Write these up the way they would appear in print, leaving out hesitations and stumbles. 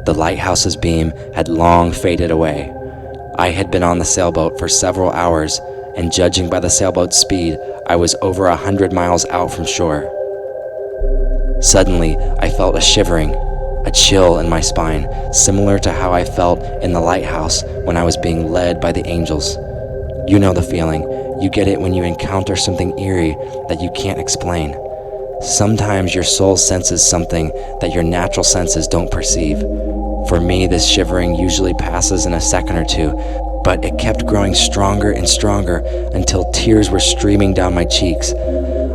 The lighthouse's beam had long faded away. I had been on the sailboat for several hours, and judging by the sailboat's speed, I was over 100 miles out from shore. Suddenly, I felt a shivering, a chill in my spine, similar to how I felt in the lighthouse when I was being led by the angels. You know the feeling. You get it when you encounter something eerie that you can't explain. Sometimes your soul senses something that your natural senses don't perceive. For me, this shivering usually passes in a second or two, but it kept growing stronger and stronger until tears were streaming down my cheeks.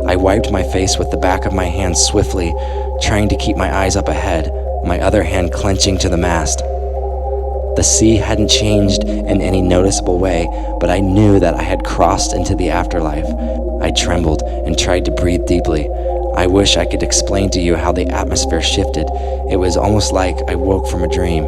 I wiped my face with the back of my hand swiftly, trying to keep my eyes up ahead, my other hand clenching to the mast. The sea hadn't changed in any noticeable way, but I knew that I had crossed into the afterlife. I trembled and tried to breathe deeply. I wish I could explain to you how the atmosphere shifted. It was almost like I woke from a dream.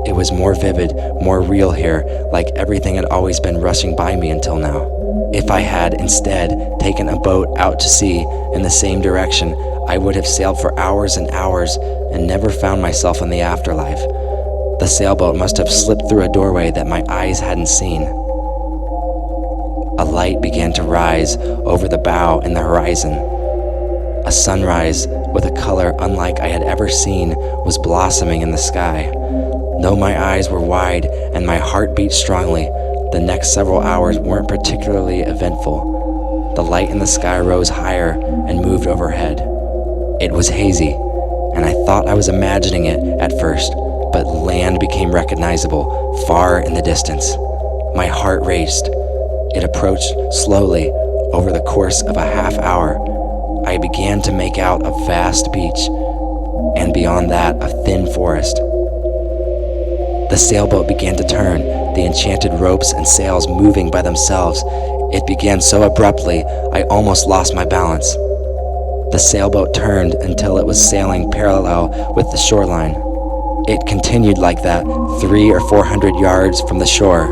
It was more vivid, more real here, like everything had always been rushing by me until now. If I had, instead, taken a boat out to sea in the same direction, I would have sailed for hours and hours and never found myself in the afterlife. The sailboat must have slipped through a doorway that my eyes hadn't seen. A light began to rise over the bow in the horizon. A sunrise with a color unlike I had ever seen was blossoming in the sky. Though my eyes were wide and my heart beat strongly, the next several hours weren't particularly eventful. The light in the sky rose higher and moved overhead. It was hazy, and I thought I was imagining it at first, but land became recognizable far in the distance. My heart raced. It approached slowly over the course of a half hour. I began to make out a vast beach, and beyond that, a thin forest. The sailboat began to turn, the enchanted ropes and sails moving by themselves. It began so abruptly, I almost lost my balance. The sailboat turned until it was sailing parallel with the shoreline. It continued like that 300 or 400 yards from the shore,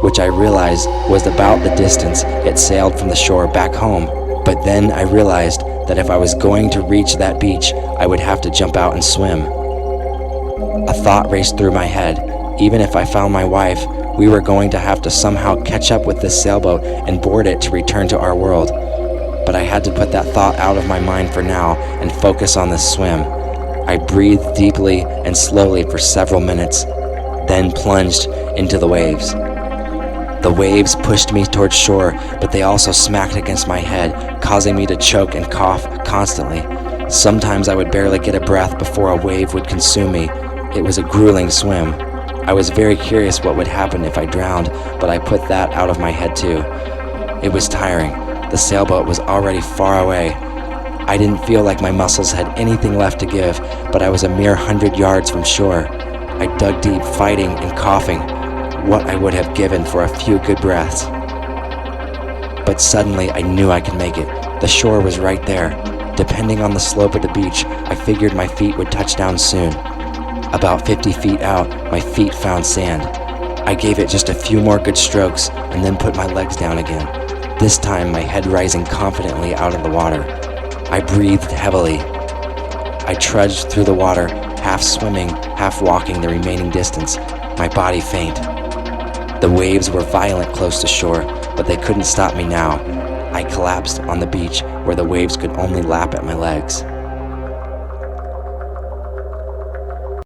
which I realized was about the distance it sailed from the shore back home. But then I realized that if I was going to reach that beach, I would have to jump out and swim. A thought raced through my head. Even if I found my wife, we were going to have to somehow catch up with this sailboat and board it to return to our world. But I had to put that thought out of my mind for now and focus on this swim. I breathed deeply and slowly for several minutes, then plunged into the waves. The waves pushed me towards shore, but they also smacked against my head, causing me to choke and cough constantly. Sometimes I would barely get a breath before a wave would consume me. It was a grueling swim. I was very curious what would happen if I drowned, but I put that out of my head too. It was tiring. The sailboat was already far away. I didn't feel like my muscles had anything left to give, but I was a mere 100 yards from shore. I dug deep, fighting and coughing, what I would have given for a few good breaths. But suddenly I knew I could make it. The shore was right there. Depending on the slope of the beach, I figured my feet would touch down soon. About 50 feet out, my feet found sand. I gave it just a few more good strokes and then put my legs down again, this time my head rising confidently out of the water. I breathed heavily. I trudged through the water, half swimming, half walking the remaining distance, my body faint. The waves were violent close to shore, but they couldn't stop me now. I collapsed on the beach where the waves could only lap at my legs.